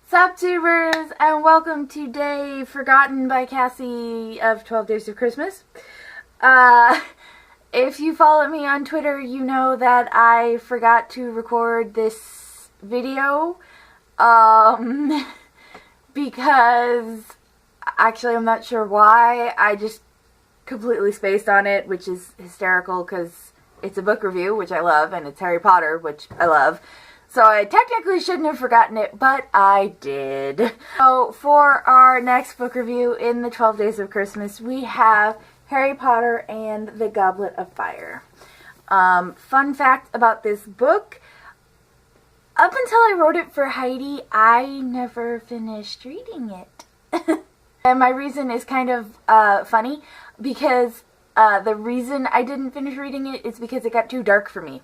Sup tubers, and welcome to Day Forgotten by Cassie of 12 Days of Christmas. If you follow me on Twitter, you know that I forgot to record this video, because, actually I'm not sure why, I just completely spaced on it, which is hysterical because it's a book review, which I love, and it's Harry Potter, which I love. So I technically shouldn't have forgotten it, but I did. So for our next book review in the 12 Days of Christmas, we have Harry Potter and the Goblet of Fire. Fun fact about this book, up until I wrote it for Heidi, I never finished reading it. And my reason is kind of funny, because the reason I didn't finish reading it is because it got too dark for me.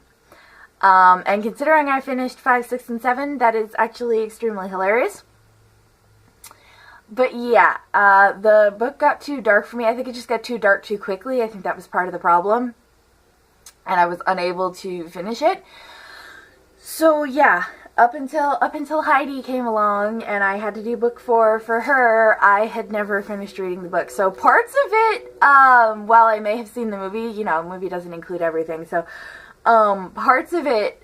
And considering I finished 5, 6, and 7, that is actually extremely hilarious. But yeah, the book got too dark for me. I think it just got too dark too quickly. I think that was part of the problem. And I was unable to finish it. So yeah, up until Heidi came along and I had to do book 4 for her, I had never finished reading the book. So parts of it, while I may have seen the movie, you know, the movie doesn't include everything, so parts of it,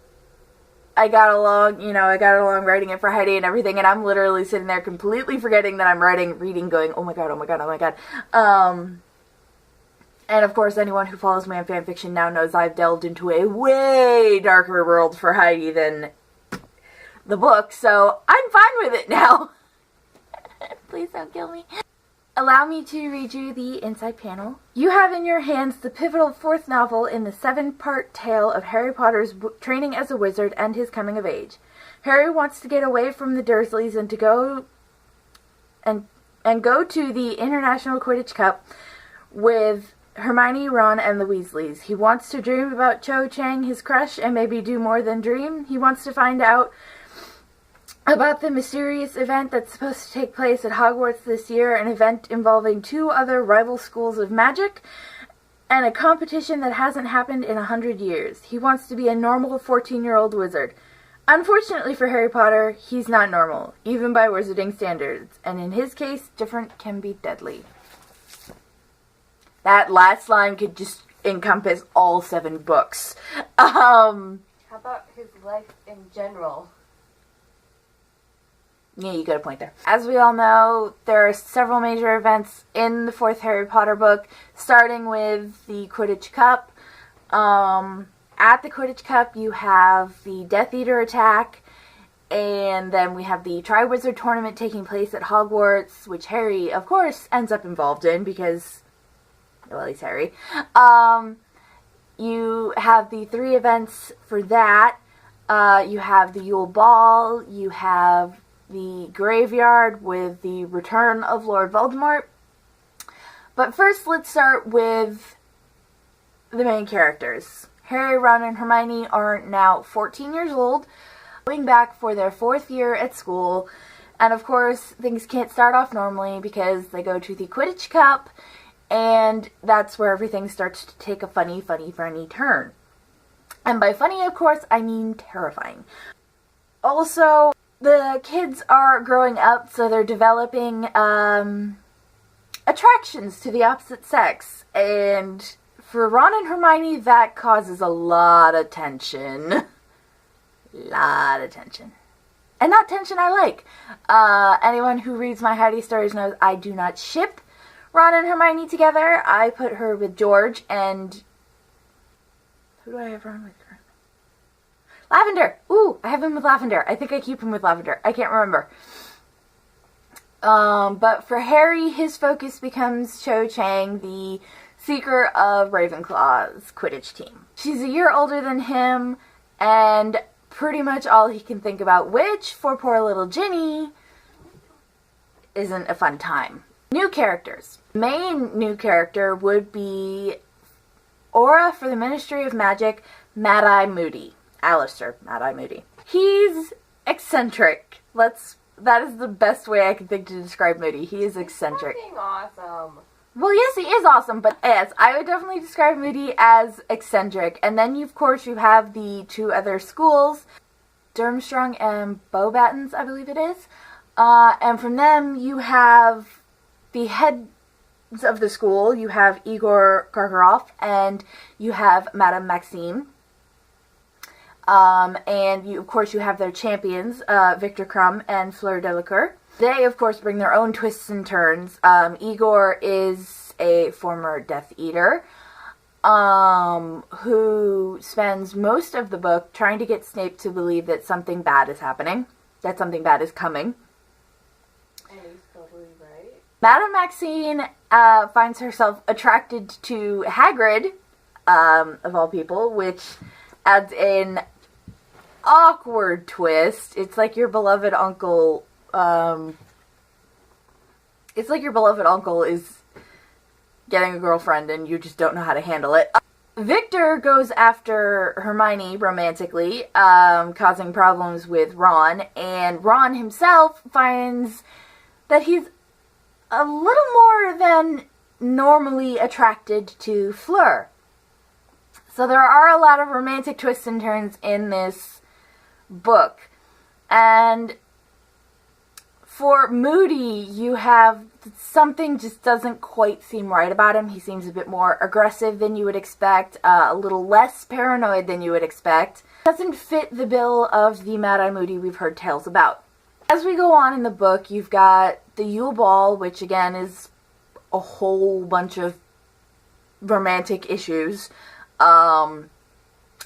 I got along writing it for Heidi and everything, and I'm literally sitting there completely forgetting that I'm reading, going, oh my god, oh my god, oh my god. And of course, anyone who follows me on fanfiction now knows I've delved into a way darker world for Heidi than the book, so I'm fine with it now. Please don't kill me. Allow me to read you the inside panel. You have in your hands the pivotal 4th novel in the 7-part tale of Harry Potter's training as a wizard and his coming of age. Harry wants to get away from the Dursleys and to go to the International Quidditch Cup with Hermione, Ron, and the Weasleys. He wants to dream about Cho Chang, his crush, and maybe do more than dream. He wants to find out about the mysterious event that's supposed to take place at Hogwarts this year, an event involving 2 other rival schools of magic, and a competition that hasn't happened in 100 years. He wants to be a normal 14-year-old wizard. Unfortunately for Harry Potter, he's not normal, even by wizarding standards, and in his case, different can be deadly. That last line could just encompass all 7 books. How about his life in general? Yeah, you got a point there. As we all know, there are several major events in the 4th Harry Potter book, starting with the Quidditch Cup. At the Quidditch Cup, you have the Death Eater attack, and then we have the Triwizard Tournament taking place at Hogwarts, which Harry, of course, ends up involved in, because, well, he's Harry. You have the 3 events for that. You have the Yule Ball, you have the graveyard with the return of Lord Voldemort. But first, let's start with the main characters. Harry, Ron, and Hermione are now 14 years old, going back for their 4th year at school, and of course, things can't start off normally because they go to the Quidditch Cup, and that's where everything starts to take a funny turn. And by funny, of course, I mean terrifying. Also, the kids are growing up, so they're developing attractions to the opposite sex. And for Ron and Hermione, that causes a lot of tension. And not tension I like. Anyone who reads my Heidi stories knows I do not ship Ron and Hermione together. I put her with George, and who do I have Ron with? Lavender! Ooh, I have him with Lavender. I think I keep him with Lavender. I can't remember. But for Harry, his focus becomes Cho Chang, the seeker of Ravenclaw's Quidditch team. She's a year older than him, and pretty much all he can think about, which, for poor little Ginny, isn't a fun time. New characters. Main new character would be Aura for the Ministry of Magic, Mad-Eye Moody. Alistair, Mad-Eye Moody. He's eccentric. That is the best way I can think to describe Moody. He is eccentric. He's fucking awesome. Well, yes, he is awesome, but yes, I would definitely describe Moody as eccentric. And then, of course, you have the 2 other schools, Durmstrang and Beauxbatons, I believe it is. And from them, you have the heads of the school. You have Igor Karkaroff, and you have Madame Maxime. And of course, you have their champions, Victor Crumb and Fleur Delacour. They, of course, bring their own twists and turns. Igor is a former Death Eater, who spends most of the book trying to get Snape to believe that something bad is happening, that something bad is coming. And he's totally right. Madame Maxine finds herself attracted to Hagrid, of all people, which adds an awkward twist. It's like your beloved uncle, is getting a girlfriend and you just don't know how to handle it. Victor goes after Hermione romantically, causing problems with Ron, and Ron himself finds that he's a little more than normally attracted to Fleur. So there are a lot of romantic twists and turns in this book. And for Moody, you have something just doesn't quite seem right about him. He seems a bit more aggressive than you would expect, a little less paranoid than you would expect. Doesn't fit the bill of the Mad-Eye Moody we've heard tales about. As we go on in the book, you've got the Yule Ball, which again is a whole bunch of romantic issues.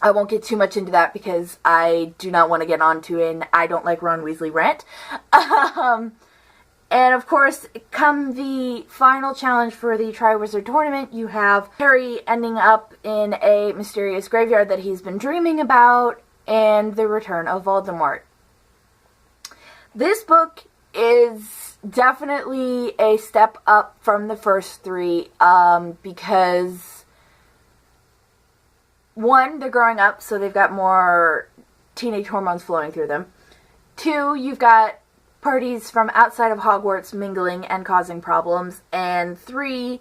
I won't get too much into that because I do not want to get onto an I don't like Ron Weasley rant. And of course, come the final challenge for the Triwizard Tournament, you have Harry ending up in a mysterious graveyard that he's been dreaming about, and the return of Voldemort. This book is definitely a step up from the first three, because one, they're growing up, so they've got more teenage hormones flowing through them. Two, you've got parties from outside of Hogwarts mingling and causing problems. And three,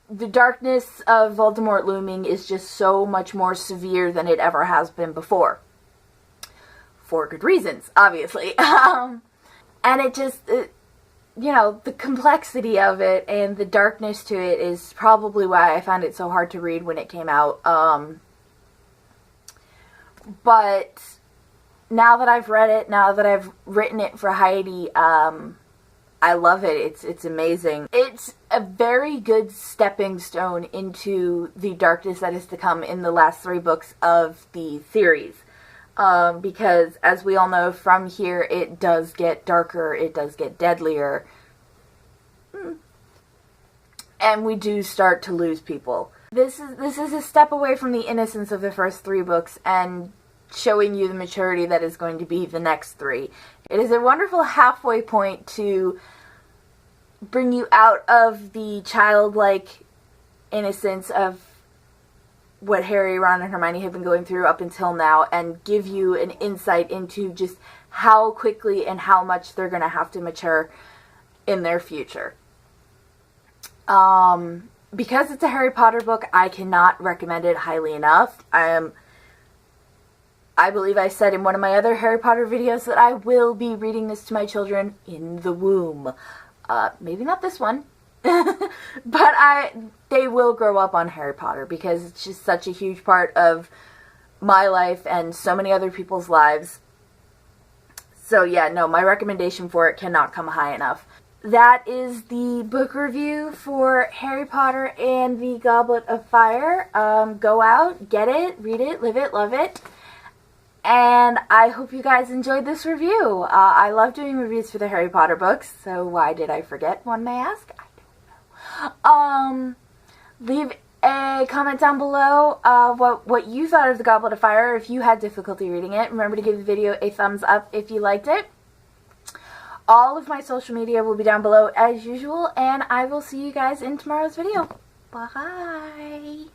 the darkness of Voldemort looming is just so much more severe than it ever has been before. For good reasons, obviously. And it just, the complexity of it and the darkness to it is probably why I found it so hard to read when it came out. But now that I've read it, now that I've written it for Heidi, I love it. It's amazing. It's a very good stepping stone into the darkness that is to come in the last three books of the series. Because, as we all know, from here, it does get darker, it does get deadlier, and we do start to lose people. This is a step away from the innocence of the first three books, and showing you the maturity that is going to be the next three. It is a wonderful halfway point to bring you out of the childlike innocence of what Harry, Ron, and Hermione have been going through up until now, and give you an insight into just how quickly and how much they're going to have to mature in their future. Because it's a Harry Potter book, I cannot recommend it highly enough. I believe I said in one of my other Harry Potter videos that I will be reading this to my children in the womb. Maybe not this one. But they will grow up on Harry Potter because it's just such a huge part of my life and so many other people's lives. So yeah, no, my recommendation for it cannot come high enough. That is the book review for Harry Potter and the Goblet of Fire. Go out, get it, read it, live it, love it. And I hope you guys enjoyed this review. I love doing reviews for the Harry Potter books, so why did I forget, one may ask? I don't know. Leave a comment down below what you thought of the Goblet of Fire if you had difficulty reading it. Remember to give the video a thumbs up if you liked it. All of my social media will be down below as usual, and I will see you guys in tomorrow's video. Bye!